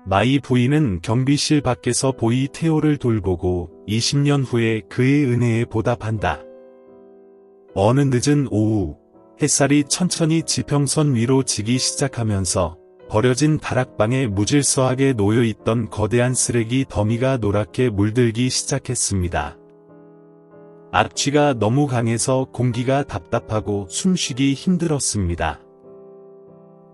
마이 부인은 경비실 밖에서 보이 테오를 돌보고 20년 후에 그의 은혜에 보답한다. 어느 늦은 오후, 햇살이 천천히 지평선 위로 지기 시작하면서 버려진 다락방에 무질서하게 놓여있던 거대한 쓰레기 더미가 노랗게 물들기 시작했습니다. 악취가 너무 강해서 공기가 답답하고 숨쉬기 힘들었습니다.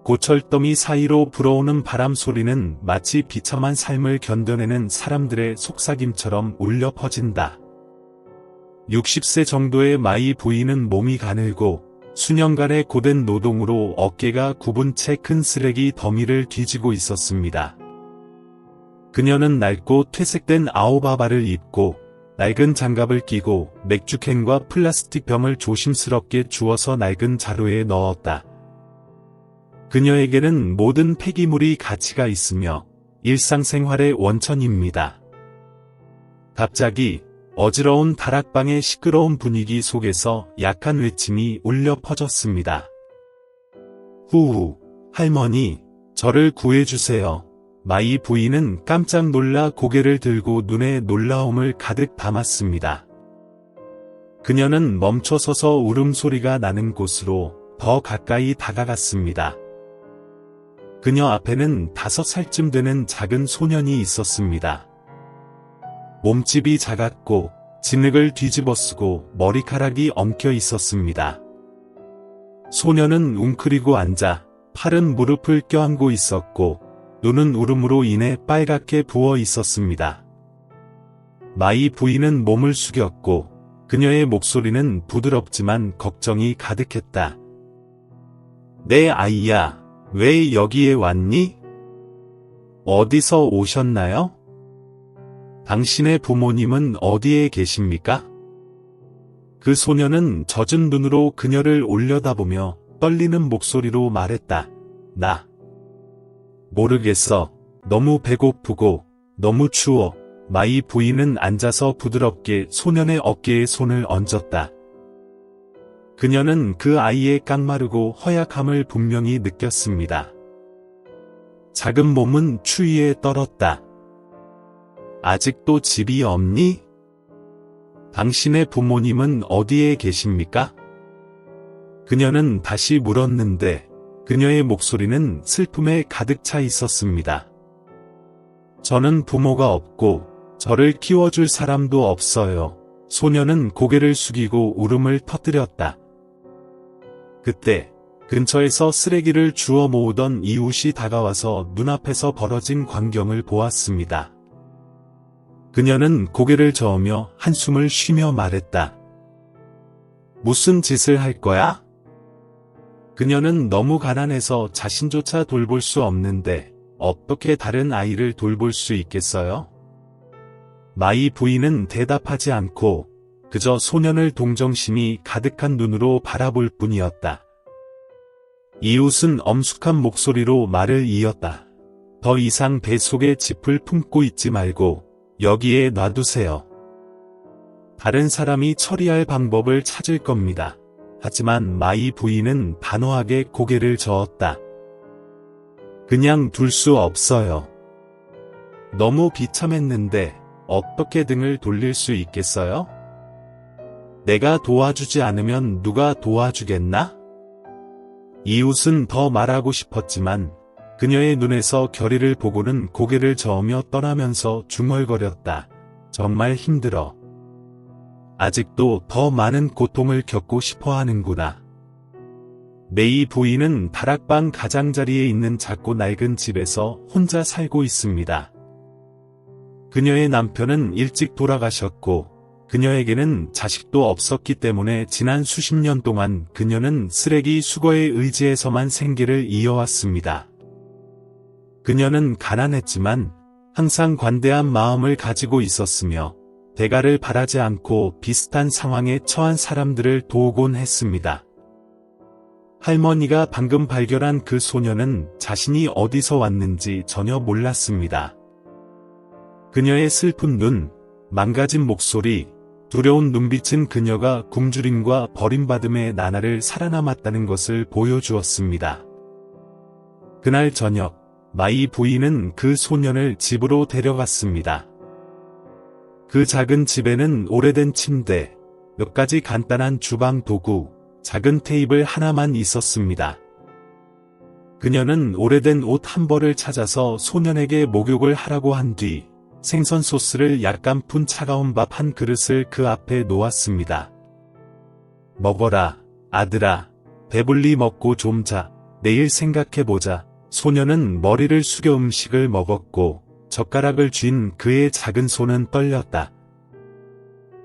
고철더미 사이로 불어오는 바람 소리는 마치 비참한 삶을 견뎌내는 사람들의 속삭임처럼 울려 퍼진다. 60세 정도의 마이 부인은 몸이 가늘고 수년간의 고된 노동으로 어깨가 굽은 채 큰 쓰레기 더미를 뒤지고 있었습니다. 그녀는 낡고 퇴색된 아오바바를 입고 낡은 장갑을 끼고 맥주캔과 플라스틱 병을 조심스럽게 주워서 낡은 자루에 넣었다. 그녀에게는 모든 폐기물이 가치가 있으며 일상생활의 원천입니다. 갑자기 어지러운 다락방의 시끄러운 분위기 속에서 약한 외침이 울려 퍼졌습니다. 후후, 할머니, 저를 구해주세요. 마이 부인은 깜짝 놀라 고개를 들고 눈에 놀라움을 가득 담았습니다. 그녀는 멈춰서서 울음소리가 나는 곳으로 더 가까이 다가갔습니다. 그녀 앞에는 5살쯤 되는 작은 소년이 있었습니다. 몸집이 작았고 진흙을 뒤집어쓰고 머리카락이 엉켜 있었습니다. 소년은 웅크리고 앉아 팔은 무릎을 껴안고 있었고 눈은 울음으로 인해 빨갛게 부어 있었습니다. 마이 부인은 몸을 숙였고 그녀의 목소리는 부드럽지만 걱정이 가득했다. 내 아이야, 왜 여기에 왔니? 어디서 오셨나요? 당신의 부모님은 어디에 계십니까? 그 소녀는 젖은 눈으로 그녀를 올려다보며 떨리는 목소리로 말했다. 나 모르겠어. 너무 배고프고 너무 추워. 마이 부인은 앉아서 부드럽게 소년의 어깨에 손을 얹었다. 그녀는 그 아이의 깡마르고 허약함을 분명히 느꼈습니다. 작은 몸은 추위에 떨었다. 아직도 집이 없니? 당신의 부모님은 어디에 계십니까? 그녀는 다시 물었는데 그녀의 목소리는 슬픔에 가득 차 있었습니다. 저는 부모가 없고 저를 키워줄 사람도 없어요. 소녀는 고개를 숙이고 울음을 터뜨렸다. 그때 근처에서 쓰레기를 주워 모으던 이웃이 다가와서 눈앞에서 벌어진 광경을 보았습니다. 그녀는 고개를 저으며 한숨을 쉬며 말했다. 무슨 짓을 할 거야? 그녀는 너무 가난해서 자신조차 돌볼 수 없는데 어떻게 다른 아이를 돌볼 수 있겠어요? 마이 부인은 대답하지 않고 그저 소년을 동정심이 가득한 눈으로 바라볼 뿐이었다. 이웃은 엄숙한 목소리로 말을 이었다. 더 이상 뱃속에 짚을 품고 있지 말고 여기에 놔두세요. 다른 사람이 처리할 방법을 찾을 겁니다. 하지만 마이 부인은 단호하게 고개를 저었다. 그냥 둘 수 없어요. 너무 비참했는데 어떻게 등을 돌릴 수 있겠어요? 내가 도와주지 않으면 누가 도와주겠나? 이웃은 더 말하고 싶었지만 그녀의 눈에서 결의를 보고는 고개를 저으며 떠나면서 중얼거렸다. 정말 힘들어. 아직도 더 많은 고통을 겪고 싶어 하는구나. 메이 부인은 다락방 가장자리에 있는 작고 낡은 집에서 혼자 살고 있습니다. 그녀의 남편은 일찍 돌아가셨고 그녀에게는 자식도 없었기 때문에 지난 수십 년 동안 그녀는 쓰레기 수거에 의지해서만 생계를 이어왔습니다. 그녀는 가난했지만 항상 관대한 마음을 가지고 있었으며 대가를 바라지 않고 비슷한 상황에 처한 사람들을 도우곤 했습니다. 할머니가 방금 발견한 그 소녀는 자신이 어디서 왔는지 전혀 몰랐습니다. 그녀의 슬픈 눈, 망가진 목소리, 두려운 눈빛은 그녀가 굶주림과 버림받음의 나날을 살아남았다는 것을 보여주었습니다. 그날 저녁, 마이 부인은 그 소년을 집으로 데려갔습니다. 그 작은 집에는 오래된 침대, 몇 가지 간단한 주방 도구, 작은 테이블 하나만 있었습니다. 그녀는 오래된 옷 한 벌을 찾아서 소년에게 목욕을 하라고 한 뒤 생선 소스를 약간 푼 차가운 밥 한 그릇을 그 앞에 놓았습니다. 먹어라, 아들아. 배불리 먹고 좀 자. 내일 생각해보자. 소년은 머리를 숙여 음식을 먹었고 젓가락을 쥔 그의 작은 손은 떨렸다.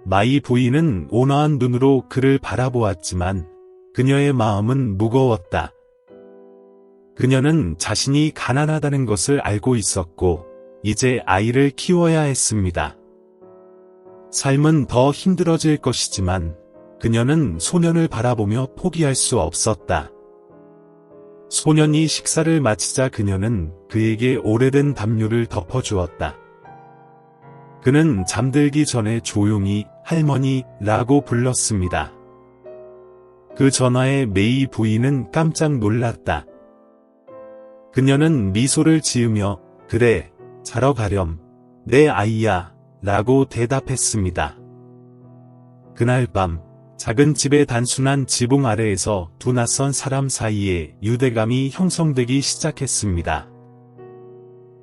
마이 부인은 온화한 눈으로 그를 바라보았지만 그녀의 마음은 무거웠다. 그녀는 자신이 가난하다는 것을 알고 있었고 이제 아이를 키워야 했습니다. 삶은 더 힘들어질 것이지만 그녀는 소년을 바라보며 포기할 수 없었다. 소년이 식사를 마치자 그녀는 그에게 오래된 담요를 덮어주었다. 그는 잠들기 전에 조용히 할머니라고 불렀습니다. 그 전화에 메이 부인은 깜짝 놀랐다. 그녀는 미소를 지으며 그래, 자러 가렴. 내 아이야 라고 대답했습니다. 그날 밤 작은 집의 단순한 지붕 아래에서 두 낯선 사람 사이에 유대감이 형성되기 시작했습니다.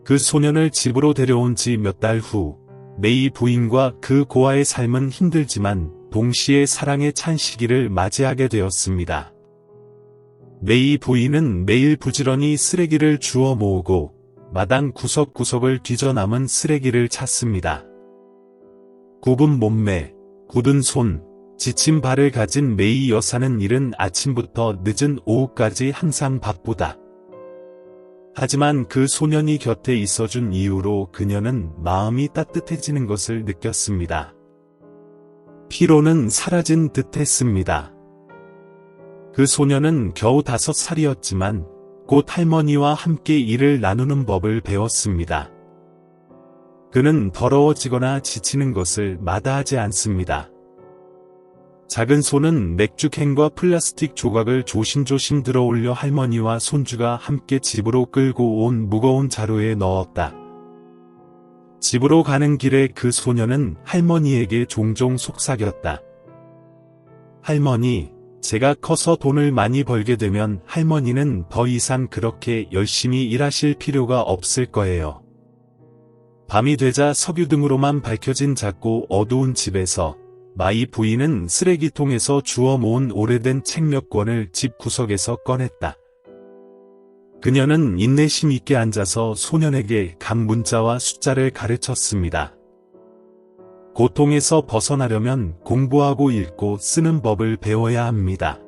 그 소년을 집으로 데려온 지 몇 달 후 메이 부인과 그 고아의 삶은 힘들지만 동시에 사랑의 찬 시기를 맞이하게 되었습니다. 메이 부인은 매일 부지런히 쓰레기를 주워 모으고 마당 구석구석을 뒤져 남은 쓰레기를 찾습니다. 굽은 몸매, 굳은 손, 지친 발을 가진 메이 여사는 이른 아침부터 늦은 오후까지 항상 바쁘다. 하지만 그 소년이 곁에 있어준 이후로 그녀는 마음이 따뜻해지는 것을 느꼈습니다. 피로는 사라진 듯했습니다. 그 소년은 겨우 5살이었지만 곧 할머니와 함께 일을 나누는 법을 배웠습니다. 그는 더러워지거나 지치는 것을 마다하지 않습니다. 작은 손은 맥주캔과 플라스틱 조각을 조심조심 들어올려 할머니와 손주가 함께 집으로 끌고 온 무거운 자루에 넣었다. 집으로 가는 길에 그 소년은 할머니에게 종종 속삭였다. 할머니, 제가 커서 돈을 많이 벌게 되면 할머니는 더 이상 그렇게 열심히 일하실 필요가 없을 거예요. 밤이 되자 석유등으로만 밝혀진 작고 어두운 집에서 마이 부인은 쓰레기통에서 주워 모은 오래된 책 몇 권을 집 구석에서 꺼냈다. 그녀는 인내심 있게 앉아서 소년에게 각 문자와 숫자를 가르쳤습니다. 고통에서 벗어나려면 공부하고 읽고 쓰는 법을 배워야 합니다.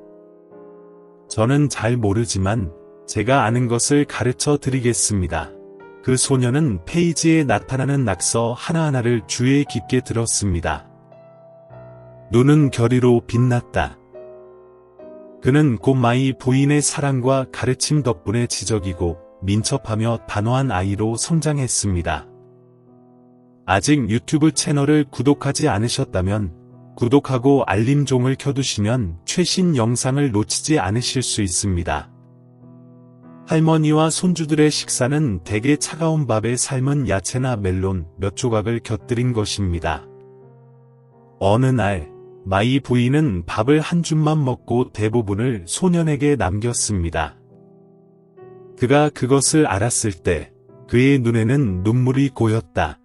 저는 잘 모르지만 제가 아는 것을 가르쳐 드리겠습니다. 그 소년은 페이지에 나타나는 낙서 하나하나를 주의 깊게 들었습니다. 눈은 결의로 빛났다. 그는 곧 마이 부인의 사랑과 가르침 덕분에 지적이고 민첩하며 단호한 아이로 성장했습니다. 아직 유튜브 채널을 구독하지 않으셨다면 구독하고 알림종을 켜두시면 최신 영상을 놓치지 않으실 수 있습니다. 할머니와 손주들의 식사는 대개 차가운 밥에 삶은 야채나 멜론 몇 조각을 곁들인 것입니다. 어느 날 마이 부인은 밥을 한 줌만 먹고 대부분을 소년에게 남겼습니다. 그가 그것을 알았을 때 그의 눈에는 눈물이 고였다.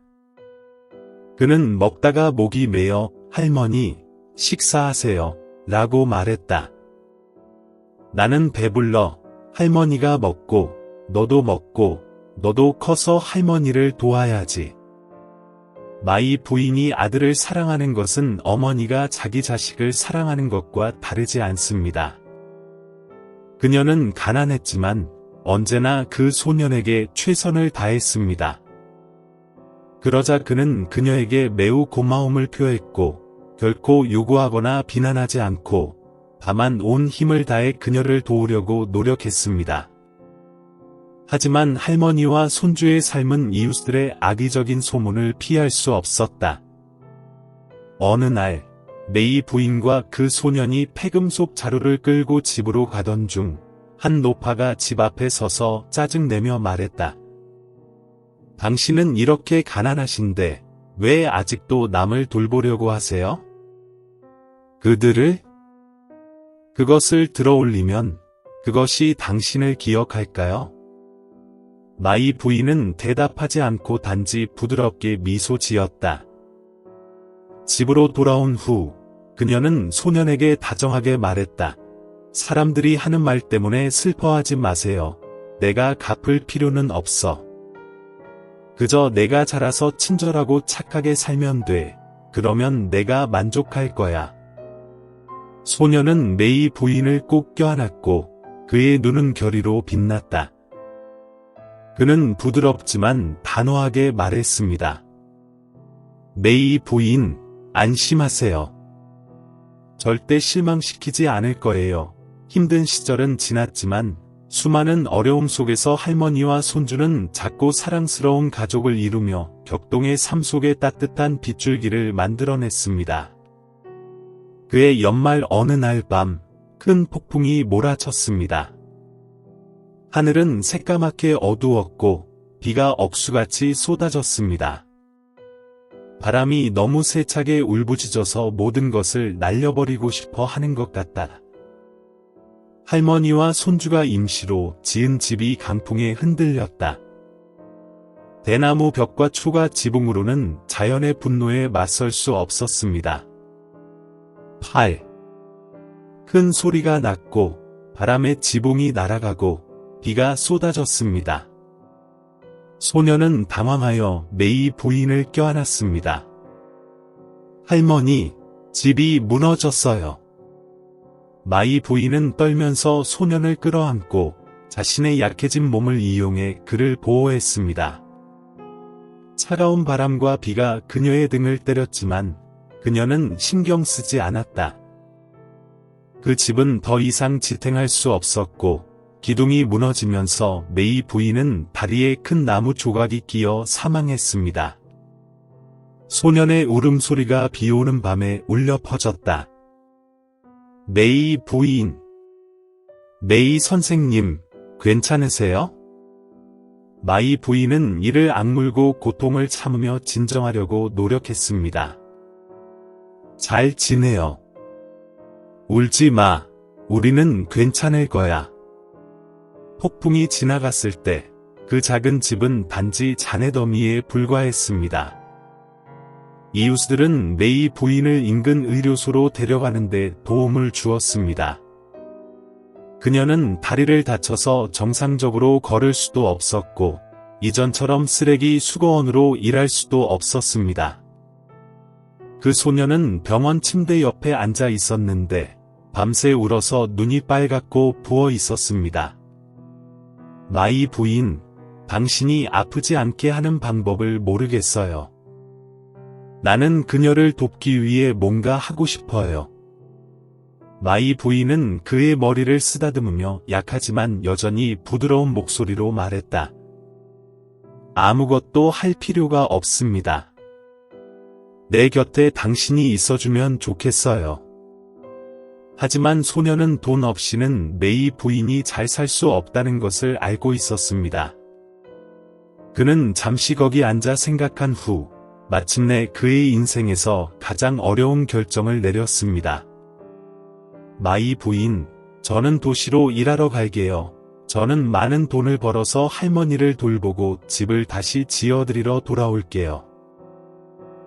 그는 먹다가 목이 메어 할머니, 식사하세요 라고 말했다. 나는 배불러. 할머니가 먹고 너도 먹고 너도 커서 할머니를 도와야지. 마이 부인이 아들을 사랑하는 것은 어머니가 자기 자식을 사랑하는 것과 다르지 않습니다. 그녀는 가난했지만 언제나 그 소년에게 최선을 다했습니다. 그러자 그는 그녀에게 매우 고마움을 표했고 결코 요구하거나 비난하지 않고 다만 온 힘을 다해 그녀를 도우려고 노력했습니다. 하지만 할머니와 손주의 삶은 이웃들의 악의적인 소문을 피할 수 없었다. 어느 날 메이 부인과 그 소년이 폐금속 자루를 끌고 집으로 가던 중 한 노파가 집 앞에 서서 짜증내며 말했다. 당신은 이렇게 가난하신데 왜 아직도 남을 돌보려고 하세요? 그들을? 그것을 들어올리면 그것이 당신을 기억할까요? 마이 부인은 대답하지 않고 단지 부드럽게 미소 지었다. 집으로 돌아온 후 그녀는 소년에게 다정하게 말했다. 사람들이 하는 말 때문에 슬퍼하지 마세요. 내가 갚을 필요는 없어. 그저 내가 자라서 친절하고 착하게 살면 돼. 그러면 내가 만족할 거야. 소년은 메이 부인을 꼭 껴안았고 그의 눈은 결의로 빛났다. 그는 부드럽지만 단호하게 말했습니다. 메이 부인, 안심하세요. 절대 실망시키지 않을 거예요. 힘든 시절은 지났지만 수많은 어려움 속에서 할머니와 손주는 작고 사랑스러운 가족을 이루며 격동의 삶 속에 따뜻한 빗줄기를 만들어냈습니다. 그의 연말 어느 날 밤, 큰 폭풍이 몰아쳤습니다. 하늘은 새까맣게 어두웠고 비가 억수같이 쏟아졌습니다. 바람이 너무 세차게 울부짖어서 모든 것을 날려버리고 싶어 하는 것 같다. 할머니와 손주가 임시로 지은 집이 강풍에 흔들렸다. 대나무 벽과 초가 지붕으로는 자연의 분노에 맞설 수 없었습니다. 큰 소리가 났고 바람에 지붕이 날아가고 비가 쏟아졌습니다. 소녀는 당황하여 메이 부인을 껴안았습니다. 할머니, 집이 무너졌어요. 마이 부인은 떨면서 소년을 끌어안고 자신의 약해진 몸을 이용해 그를 보호했습니다. 차가운 바람과 비가 그녀의 등을 때렸지만 그녀는 신경 쓰지 않았다. 그 집은 더 이상 지탱할 수 없었고 기둥이 무너지면서 메이 부인은 다리에 큰 나무 조각이 끼어 사망했습니다. 소년의 울음소리가 비오는 밤에 울려 퍼졌다. 메이 부인. 메이 선생님, 괜찮으세요? 마이 부인은 이를 악물고 고통을 참으며 진정하려고 노력했습니다. 잘 지내요. 울지 마. 우리는 괜찮을 거야. 폭풍이 지나갔을 때 그 작은 집은 단지 잔해더미에 불과했습니다. 이웃들은 메이 부인을 인근 의료소로 데려가는데 도움을 주었습니다. 그녀는 다리를 다쳐서 정상적으로 걸을 수도 없었고 이전처럼 쓰레기 수거원으로 일할 수도 없었습니다. 그 소녀는 병원 침대 옆에 앉아 있었는데 밤새 울어서 눈이 빨갛고 부어 있었습니다. 마이 부인, 당신이 아프지 않게 하는 방법을 모르겠어요. 나는 그녀를 돕기 위해 뭔가 하고 싶어요. 마이 부인은 그의 머리를 쓰다듬으며 약하지만 여전히 부드러운 목소리로 말했다. 아무것도 할 필요가 없습니다. 내 곁에 당신이 있어주면 좋겠어요. 하지만 소녀는 돈 없이는 메이 부인이 잘 살 수 없다는 것을 알고 있었습니다. 그는 잠시 거기 앉아 생각한 후 마침내 그의 인생에서 가장 어려운 결정을 내렸습니다. 마이 부인, 저는 도시로 일하러 갈게요. 저는 많은 돈을 벌어서 할머니를 돌보고 집을 다시 지어드리러 돌아올게요.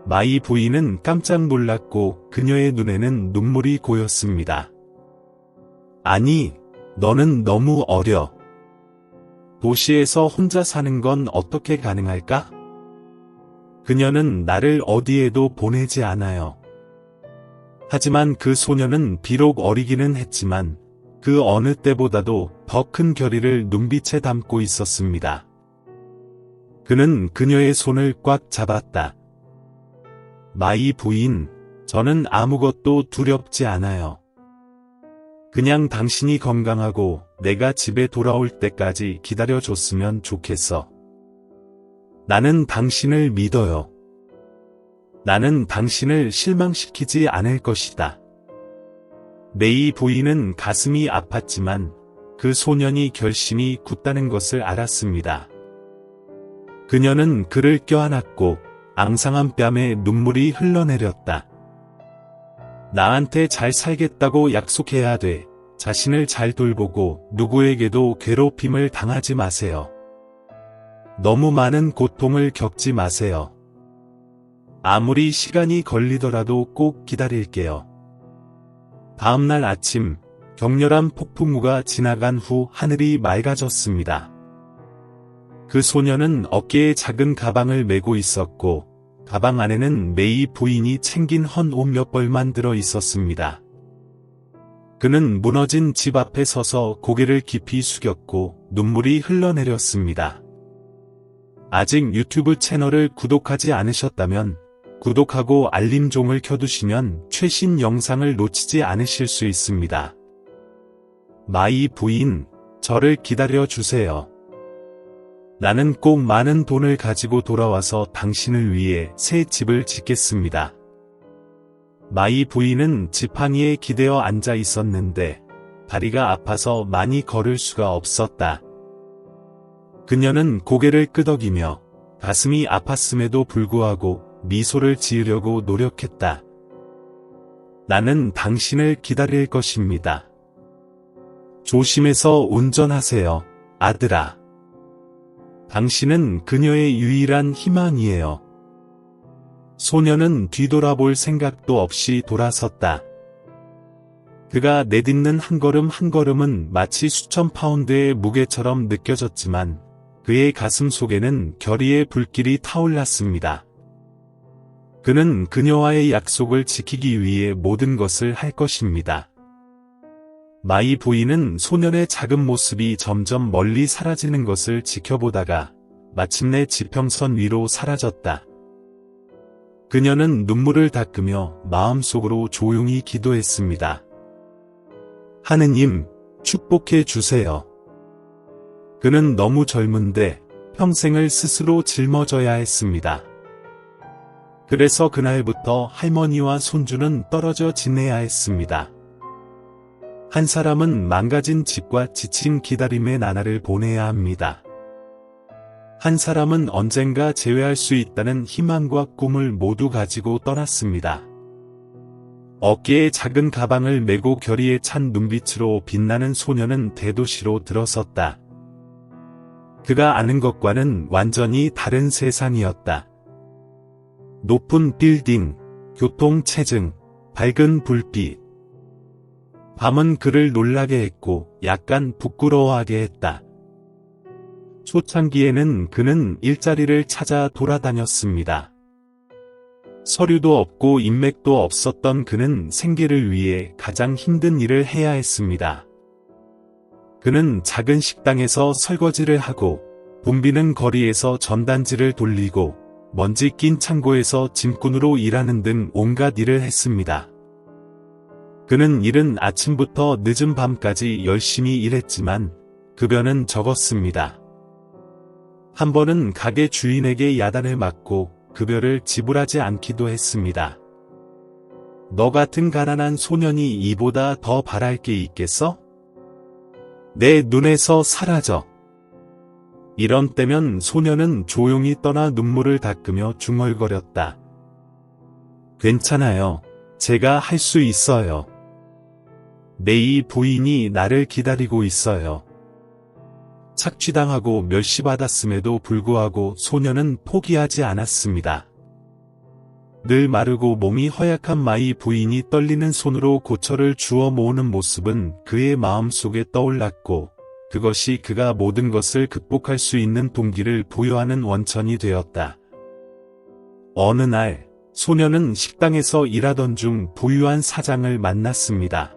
마이 부인은 깜짝 놀랐고 그녀의 눈에는 눈물이 고였습니다. 아니, 너는 너무 어려. 도시에서 혼자 사는 건 어떻게 가능할까? 그녀는 나를 어디에도 보내지 않아요. 하지만 그 소녀는 비록 어리기는 했지만 그 어느 때보다도 더 큰 결의를 눈빛에 담고 있었습니다. 그는 그녀의 손을 꽉 잡았다. 마이 부인, 저는 아무것도 두렵지 않아요. 그냥 당신이 건강하고 내가 집에 돌아올 때까지 기다려줬으면 좋겠어. 나는 당신을 믿어요. 나는 당신을 실망시키지 않을 것이다. 메이 부인은 가슴이 아팠지만 그 소년이 결심이 굳다는 것을 알았습니다. 그녀는 그를 껴안았고 앙상한 뺨에 눈물이 흘러내렸다. 나한테 잘 살겠다고 약속해야 돼. 자신을 잘 돌보고 누구에게도 괴롭힘을 당하지 마세요. 너무 많은 고통을 겪지 마세요. 아무리 시간이 걸리더라도 꼭 기다릴게요. 다음날 아침, 격렬한 폭풍우가 지나간 후 하늘이 맑아졌습니다. 그 소녀는 어깨에 작은 가방을 메고 있었고, 가방 안에는 메이 부인이 챙긴 헌 옷 몇 벌만 들어 있었습니다. 그는 무너진 집 앞에 서서 고개를 깊이 숙였고 눈물이 흘러내렸습니다. 아직 유튜브 채널을 구독하지 않으셨다면 구독하고 알림종을 켜두시면 최신 영상을 놓치지 않으실 수 있습니다. 마이 부인, 저를 기다려주세요. 나는 꼭 많은 돈을 가지고 돌아와서 당신을 위해 새 집을 짓겠습니다. 마이 부인은 지팡이에 기대어 앉아 있었는데 다리가 아파서 많이 걸을 수가 없었다. 그녀는 고개를 끄덕이며 가슴이 아팠음에도 불구하고 미소를 지으려고 노력했다. 나는 당신을 기다릴 것입니다. 조심해서 운전하세요, 아들아. 당신은 그녀의 유일한 희망이에요. 소녀는 뒤돌아볼 생각도 없이 돌아섰다. 그가 내딛는 한 걸음 한 걸음은 마치 수천 파운드의 무게처럼 느껴졌지만 그의 가슴 속에는 결의의 불길이 타올랐습니다. 그는 그녀와의 약속을 지키기 위해 모든 것을 할 것입니다. 마이 부인은 소년의 작은 모습이 점점 멀리 사라지는 것을 지켜보다가 마침내 지평선 위로 사라졌다. 그녀는 눈물을 닦으며 마음속으로 조용히 기도했습니다. 하느님, 축복해 주세요. 그는 너무 젊은데 평생을 스스로 짊어져야 했습니다. 그래서 그날부터 할머니와 손주는 떨어져 지내야 했습니다. 한 사람은 망가진 집과 지친 기다림의 나날을 보내야 합니다. 한 사람은 언젠가 재회할 수 있다는 희망과 꿈을 모두 가지고 떠났습니다. 어깨에 작은 가방을 메고 결의에 찬 눈빛으로 빛나는 소녀는 대도시로 들어섰다. 그가 아는 것과는 완전히 다른 세상이었다. 높은 빌딩, 교통체증, 밝은 불빛. 밤은 그를 놀라게 했고 약간 부끄러워하게 했다. 초창기에는 그는 일자리를 찾아 돌아다녔습니다. 서류도 없고 인맥도 없었던 그는 생계를 위해 가장 힘든 일을 해야 했습니다. 그는 작은 식당에서 설거지를 하고 붐비는 거리에서 전단지를 돌리고 먼지 낀 창고에서 짐꾼으로 일하는 등 온갖 일을 했습니다. 그는 이른 아침부터 늦은 밤까지 열심히 일했지만 급여는 적었습니다. 한 번은 가게 주인에게 야단을 맞고 급여를 지불하지 않기도 했습니다. 너 같은 가난한 소년이 이보다 더 바랄 게 있겠어? 내 눈에서 사라져. 이런 때면 소녀는 조용히 떠나 눈물을 닦으며 중얼거렸다. 괜찮아요. 제가 할 수 있어요. 메이 부인이 나를 기다리고 있어요. 착취당하고 멸시받았음에도 불구하고 소녀는 포기하지 않았습니다. 늘 마르고 몸이 허약한 마이 부인이 떨리는 손으로 고철을 주워 모으는 모습은 그의 마음속에 떠올랐고 그것이 그가 모든 것을 극복할 수 있는 동기를 부여하는 원천이 되었다. 어느 날 소녀는 식당에서 일하던 중 부유한 사장을 만났습니다.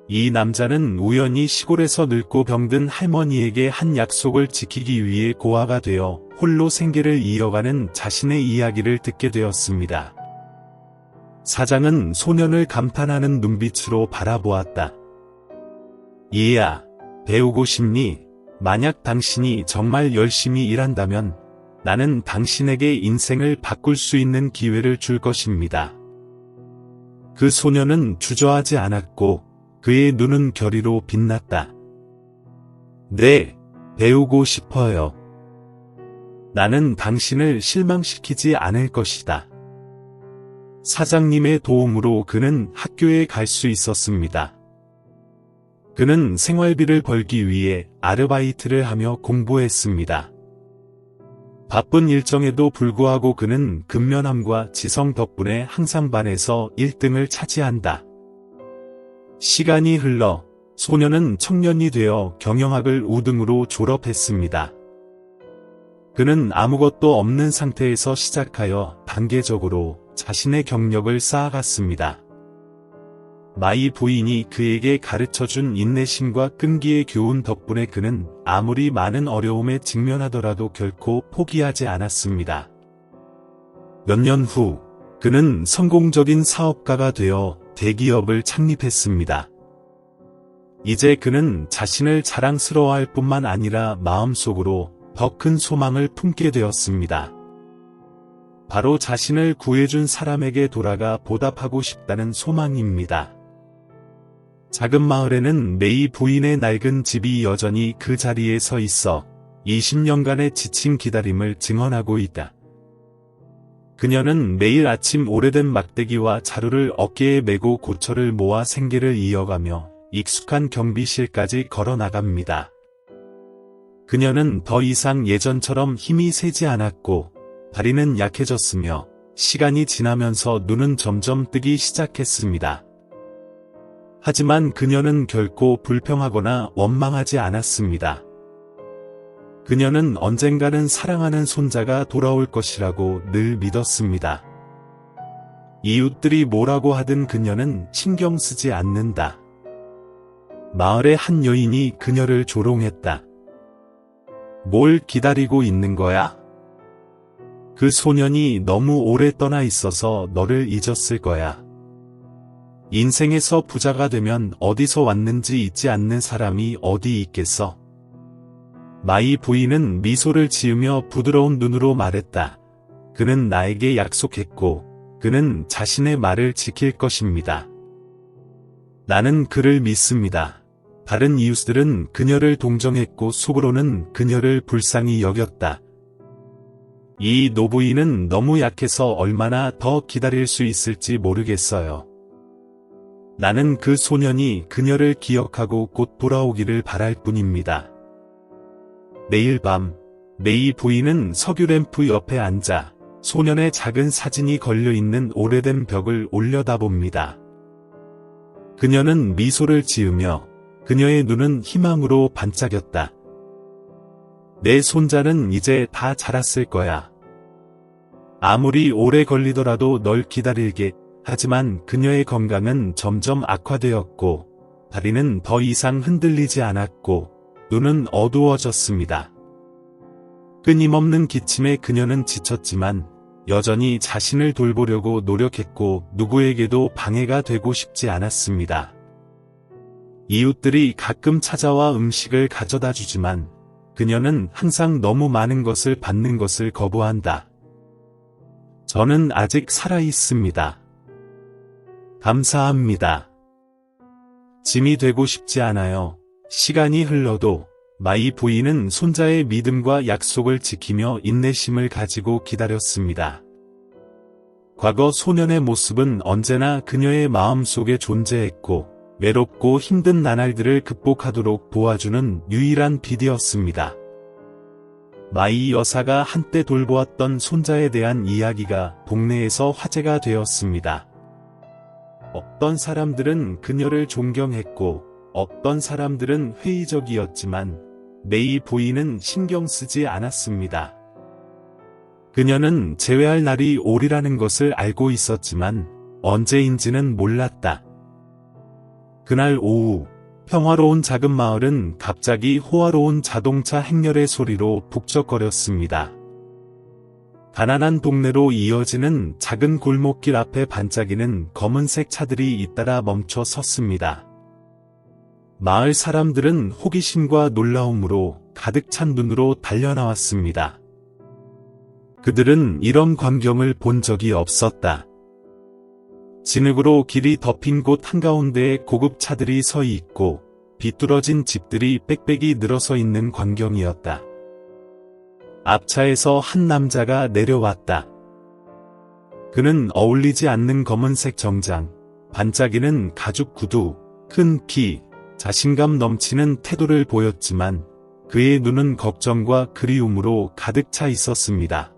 이 남자는 우연히 시골에서 늙고 병든 할머니에게 한 약속을 지키기 위해 고아가 되어 홀로 생계를 이어가는 자신의 이야기를 듣게 되었습니다. 사장은 소년을 감탄하는 눈빛으로 바라보았다. 얘야, 배우고 싶니? 만약 당신이 정말 열심히 일한다면 나는 당신에게 인생을 바꿀 수 있는 기회를 줄 것입니다. 그 소년은 주저하지 않았고 그의 눈은 결의로 빛났다. 네, 배우고 싶어요. 나는 당신을 실망시키지 않을 것이다. 사장님의 도움으로 그는 학교에 갈 수 있었습니다. 그는 생활비를 벌기 위해 아르바이트를 하며 공부했습니다. 바쁜 일정에도 불구하고 그는 근면함과 지성 덕분에 항상 반에서 1등을 차지한다. 시간이 흘러 소녀는 청년이 되어 경영학을 우등으로 졸업했습니다. 그는 아무것도 없는 상태에서 시작하여 단계적으로 자신의 경력을 쌓아갔습니다. 마이 부인이 그에게 가르쳐준 인내심과 끈기의 교훈 덕분에 그는 아무리 많은 어려움에 직면하더라도 결코 포기하지 않았습니다. 몇 년 후, 그는 성공적인 사업가가 되어 대기업을 창립했습니다. 이제 그는 자신을 자랑스러워할 뿐만 아니라 마음속으로 더 큰 소망을 품게 되었습니다. 바로 자신을 구해준 사람에게 돌아가 보답하고 싶다는 소망입니다. 작은 마을에는 메이 부인의 낡은 집이 여전히 그 자리에 서 있어 20년간의 지친 기다림을 증언하고 있다. 그녀는 매일 아침 오래된 막대기와 자루를 어깨에 메고 고철을 모아 생계를 이어가며 익숙한 경비실까지 걸어 나갑니다. 그녀는 더 이상 예전처럼 힘이 세지 않았고 다리는 약해졌으며 시간이 지나면서 눈은 점점 뜨기 시작했습니다. 하지만 그녀는 결코 불평하거나 원망하지 않았습니다. 그녀는 언젠가는 사랑하는 손자가 돌아올 것이라고 늘 믿었습니다. 이웃들이 뭐라고 하든 그녀는 신경 쓰지 않는다. 마을의 한 여인이 그녀를 조롱했다. 뭘 기다리고 있는 거야? 그 소년이 너무 오래 떠나 있어서 너를 잊었을 거야. 인생에서 부자가 되면 어디서 왔는지 잊지 않는 사람이 어디 있겠어? 마이 부인은 미소를 지으며 부드러운 눈으로 말했다. 그는 나에게 약속했고, 그는 자신의 말을 지킬 것입니다. 나는 그를 믿습니다. 다른 이웃들은 그녀를 동정했고 속으로는 그녀를 불쌍히 여겼다. 이 노부인은 너무 약해서 얼마나 더 기다릴 수 있을지 모르겠어요. 나는 그 소년이 그녀를 기억하고 곧 돌아오기를 바랄 뿐입니다. 매일 밤, 메이 부인은 석유 램프 옆에 앉아 소년의 작은 사진이 걸려있는 오래된 벽을 올려다봅니다. 그녀는 미소를 지으며 그녀의 눈은 희망으로 반짝였다. 내 손자는 이제 다 자랐을 거야. 아무리 오래 걸리더라도 널 기다릴게. 하지만 그녀의 건강은 점점 악화되었고 다리는 더 이상 흔들리지 않았고 눈은 어두워졌습니다. 끊임없는 기침에 그녀는 지쳤지만 여전히 자신을 돌보려고 노력했고 누구에게도 방해가 되고 싶지 않았습니다. 이웃들이 가끔 찾아와 음식을 가져다 주지만 그녀는 항상 너무 많은 것을 받는 것을 거부한다. 저는 아직 살아 있습니다. 감사합니다. 짐이 되고 싶지 않아요. 시간이 흘러도 마이 부인은 손자의 믿음과 약속을 지키며 인내심을 가지고 기다렸습니다. 과거 소년의 모습은 언제나 그녀의 마음속에 존재했고 외롭고 힘든 나날들을 극복하도록 도와주는 유일한 빛이었습니다. 마이 여사가 한때 돌보았던 손자에 대한 이야기가 동네에서 화제가 되었습니다. 어떤 사람들은 그녀를 존경했고 어떤 사람들은 회의적이었지만 메이 부인은 신경 쓰지 않았습니다. 그녀는 재회할 날이 오리라는 것을 알고 있었지만 언제인지는 몰랐다. 그날 오후 평화로운 작은 마을은 갑자기 호화로운 자동차 행렬의 소리로 북적거렸습니다. 가난한 동네로 이어지는 작은 골목길 앞에 반짝이는 검은색 차들이 잇따라 멈춰 섰습니다. 마을 사람들은 호기심과 놀라움으로 가득 찬 눈으로 달려나왔습니다. 그들은 이런 광경을 본 적이 없었다. 진흙으로 길이 덮인 곳 한가운데에 고급 차들이 서 있고 비뚤어진 집들이 빽빽이 늘어서 있는 광경이었다. 앞차에서 한 남자가 내려왔다. 그는 어울리지 않는 검은색 정장, 반짝이는 가죽 구두, 큰 키, 자신감 넘치는 태도를 보였지만 그의 눈은 걱정과 그리움으로 가득 차 있었습니다.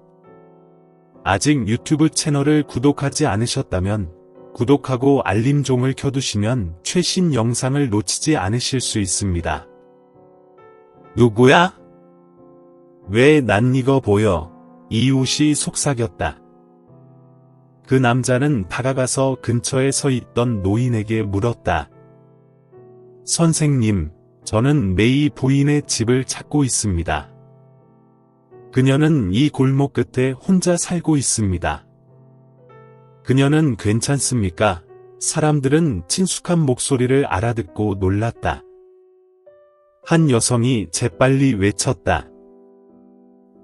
아직 유튜브 채널을 구독하지 않으셨다면 구독하고 알림종을 켜두시면 최신 영상을 놓치지 않으실 수 있습니다. 누구야? 왜 낯익어 보여? 이웃이 속삭였다. 그 남자는 다가가서 근처에 서 있던 노인에게 물었다. 선생님, 저는 메이 부인의 집을 찾고 있습니다. 그녀는 이 골목 끝에 혼자 살고 있습니다. 그녀는 괜찮습니까? 사람들은 친숙한 목소리를 알아듣고 놀랐다. 한 여성이 재빨리 외쳤다.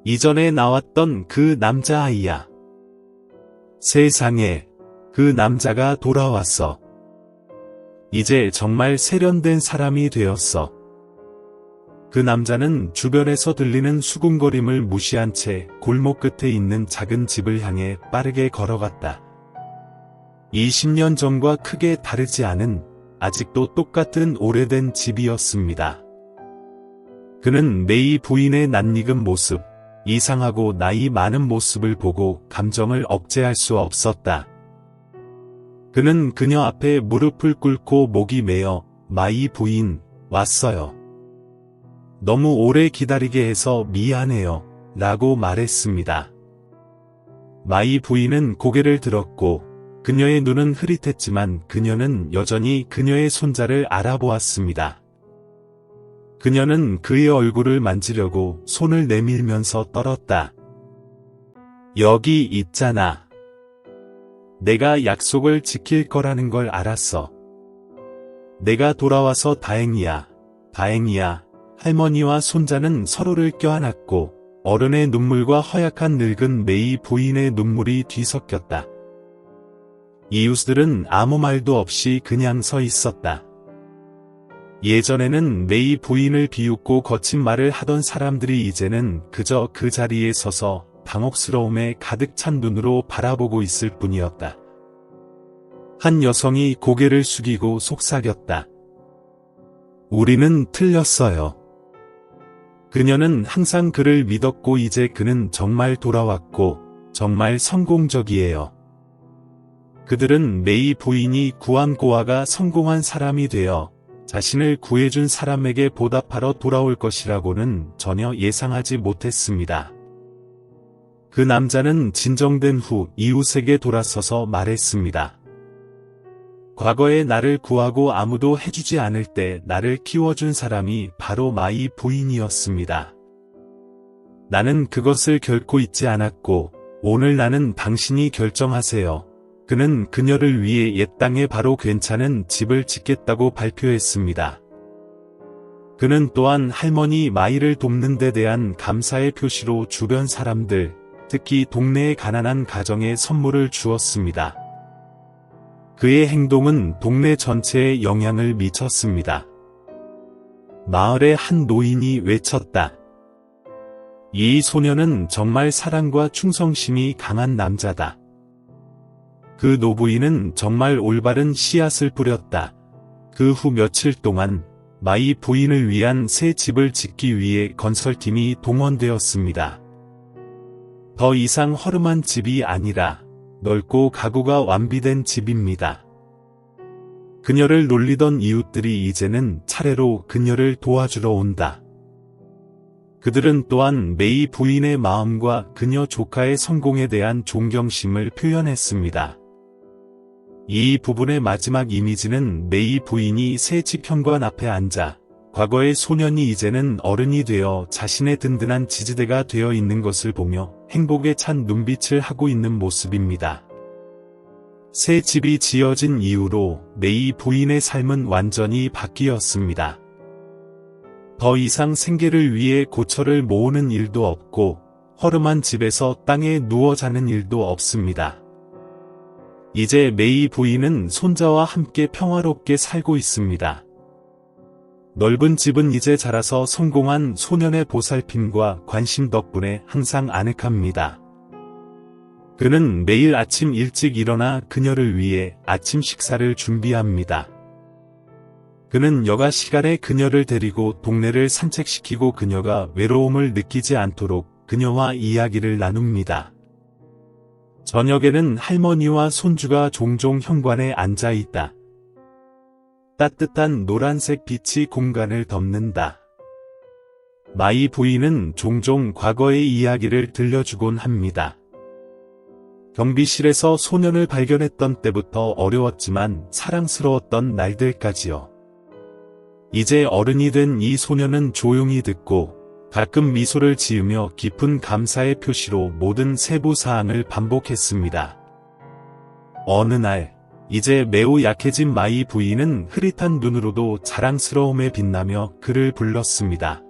이전에 나왔던 그 남자아이야. 세상에, 그 남자가 돌아왔어. 이제 정말 세련된 사람이 되었어. 그 남자는 주변에서 들리는 수군거림을 무시한 채 골목 끝에 있는 작은 집을 향해 빠르게 걸어갔다. 20년 전과 크게 다르지 않은, 아직도 똑같은 오래된 집이었습니다. 그는 메이 부인의 낯익은 모습, 이상하고 나이 많은 모습을 보고 감정을 억제할 수 없었다. 그는 그녀 앞에 무릎을 꿇고 목이 메어 마이 부인, 왔어요. 너무 오래 기다리게 해서 미안해요. 라고 말했습니다. 마이 부인은 고개를 들었고 그녀의 눈은 흐릿했지만 그녀는 여전히 그녀의 손자를 알아보았습니다. 그녀는 그의 얼굴을 만지려고 손을 내밀면서 떨었다. 여기 있잖아. 내가 약속을 지킬 거라는 걸 알았어. 내가 돌아와서 다행이야. 다행이야. 할머니와 손자는 서로를 껴안았고 어른의 눈물과 허약한 늙은 메이 부인의 눈물이 뒤섞였다. 이웃들은 아무 말도 없이 그냥 서 있었다. 예전에는 메이 부인을 비웃고 거친 말을 하던 사람들이 이제는 그저 그 자리에 서서 당혹스러움에 가득 찬 눈으로 바라보고 있을 뿐이었다. 한 여성이 고개를 숙이고 속삭였다. 우리는 틀렸어요. 그녀는 항상 그를 믿었고 이제 그는 정말 돌아왔고 정말 성공적이에요. 그들은 메이 부인이 구한 고아가 성공한 사람이 되어 자신을 구해준 사람에게 보답하러 돌아올 것이라고는 전혀 예상하지 못했습니다. 그 남자는 진정된 후 이웃에게 돌아서서 말했습니다. 과거에 나를 구하고 아무도 해주지 않을 때 나를 키워준 사람이 바로 마이 부인이었습니다. 나는 그것을 결코 잊지 않았고 오늘 나는 당신이 결정하세요. 그는 그녀를 위해 옛 땅에 바로 괜찮은 집을 짓겠다고 발표했습니다. 그는 또한 할머니 마이를 돕는 데 대한 감사의 표시로 주변 사람들, 특히 동네의 가난한 가정에 선물을 주었습니다. 그의 행동은 동네 전체에 영향을 미쳤습니다. 마을의 한 노인이 외쳤다. 이 소녀는 정말 사랑과 충성심이 강한 남자다. 그 노부인은 정말 올바른 씨앗을 뿌렸다. 그 후 며칠 동안 마이 부인을 위한 새 집을 짓기 위해 건설팀이 동원되었습니다. 더 이상 허름한 집이 아니라 넓고 가구가 완비된 집입니다. 그녀를 놀리던 이웃들이 이제는 차례로 그녀를 도와주러 온다. 그들은 또한 메이 부인의 마음과 그녀 조카의 성공에 대한 존경심을 표현했습니다. 이 부분의 마지막 이미지는 메이 부인이 새 집 현관 앞에 앉아 과거의 소년이 이제는 어른이 되어 자신의 든든한 지지대가 되어 있는 것을 보며 행복에 찬 눈빛을 하고 있는 모습입니다. 새 집이 지어진 이후로 메이 부인의 삶은 완전히 바뀌었습니다. 더 이상 생계를 위해 고철을 모으는 일도 없고 허름한 집에서 땅에 누워 자는 일도 없습니다. 이제 메이 부인은 손자와 함께 평화롭게 살고 있습니다. 넓은 집은 이제 자라서 성공한 소년의 보살핌과 관심 덕분에 항상 아늑합니다. 그는 매일 아침 일찍 일어나 그녀를 위해 아침 식사를 준비합니다. 그는 여가 시간에 그녀를 데리고 동네를 산책시키고 그녀가 외로움을 느끼지 않도록 그녀와 이야기를 나눕니다. 저녁에는 할머니와 손주가 종종 현관에 앉아 있다. 따뜻한 노란색 빛이 공간을 덮는다. 마이 부인은 종종 과거의 이야기를 들려주곤 합니다. 경비실에서 소년을 발견했던 때부터 어려웠지만 사랑스러웠던 날들까지요. 이제 어른이 된 이 소년은 조용히 듣고 가끔 미소를 지으며 깊은 감사의 표시로 모든 세부사항을 반복했습니다. 어느 날, 이제 매우 약해진 마이 부인은 흐릿한 눈으로도 자랑스러움에 빛나며 그를 불렀습니다.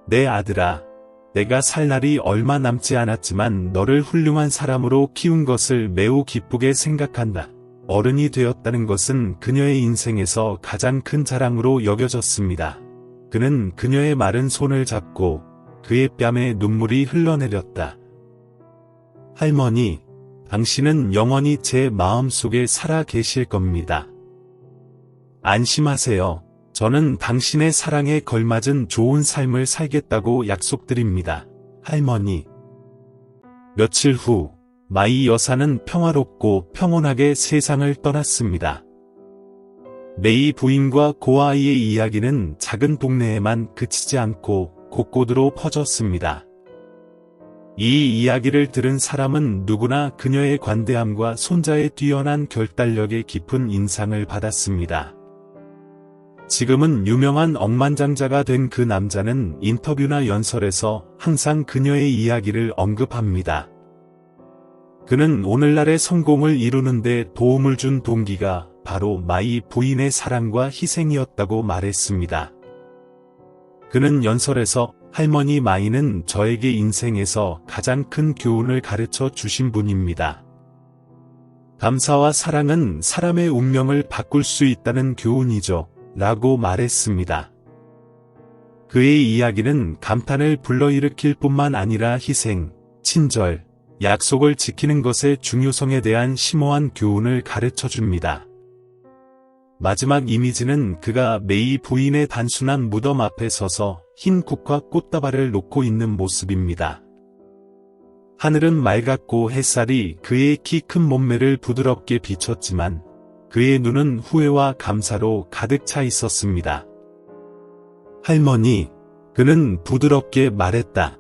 내 아들아, 내가 살 날이 얼마 남지 않았지만 너를 훌륭한 사람으로 키운 것을 매우 기쁘게 생각한다. 어른이 되었다는 것은 그녀의 인생에서 가장 큰 자랑으로 여겨졌습니다. 그는 그녀의 마른 손을 잡고 그의 뺨에 눈물이 흘러내렸다. 할머니, 당신은 영원히 제 마음속에 살아 계실 겁니다. 안심하세요. 저는 당신의 사랑에 걸맞은 좋은 삶을 살겠다고 약속드립니다. 할머니. 며칠 후, 마이 여사는 평화롭고 평온하게 세상을 떠났습니다. 메이 부인과 고아이의 이야기는 작은 동네에만 그치지 않고 곳곳으로 퍼졌습니다. 이 이야기를 들은 사람은 누구나 그녀의 관대함과 손자의 뛰어난 결단력에 깊은 인상을 받았습니다. 지금은 유명한 억만장자가 된 그 남자는 인터뷰나 연설에서 항상 그녀의 이야기를 언급합니다. 그는 오늘날의 성공을 이루는 데 도움을 준 동기가 바로 마이 부인의 사랑과 희생이었다고 말했습니다. 그는 연설에서 할머니 마이는 저에게 인생에서 가장 큰 교훈을 가르쳐 주신 분입니다. 감사와 사랑은 사람의 운명을 바꿀 수 있다는 교훈이죠. 라고 말했습니다. 그의 이야기는 감탄을 불러일으킬 뿐만 아니라 희생, 친절, 약속을 지키는 것의 중요성에 대한 심오한 교훈을 가르쳐 줍니다. 마지막 이미지는 그가 메이 부인의 단순한 무덤 앞에 서서 흰 국화 꽃다발을 놓고 있는 모습입니다. 하늘은 맑았고 햇살이 그의 키 큰 몸매를 부드럽게 비췄지만 그의 눈은 후회와 감사로 가득 차 있었습니다. 할머니, 그는 부드럽게 말했다.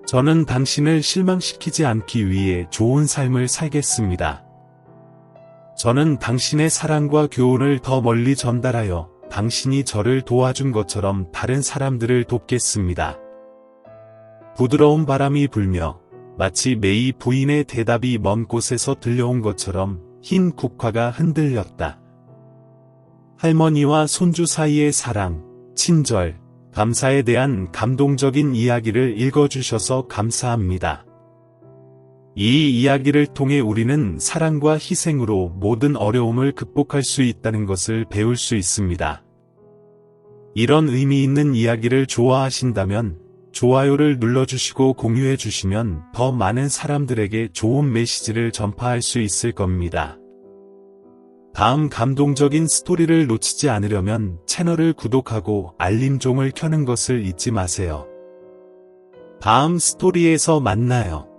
저는 당신을 실망시키지 않기 위해 좋은 삶을 살겠습니다. 저는 당신의 사랑과 교훈을 더 멀리 전달하여 당신이 저를 도와준 것처럼 다른 사람들을 돕겠습니다. 부드러운 바람이 불며 마치 메이 부인의 대답이 먼 곳에서 들려온 것처럼 흰 국화가 흔들렸다. 할머니와 손주 사이의 사랑, 친절, 감사에 대한 감동적인 이야기를 읽어주셔서 감사합니다. 이 이야기를 통해 우리는 사랑과 희생으로 모든 어려움을 극복할 수 있다는 것을 배울 수 있습니다. 이런 의미 있는 이야기를 좋아하신다면 좋아요를 눌러주시고 공유해주시면 더 많은 사람들에게 좋은 메시지를 전파할 수 있을 겁니다. 다음 감동적인 스토리를 놓치지 않으려면 채널을 구독하고 알림종을 켜는 것을 잊지 마세요. 다음 스토리에서 만나요.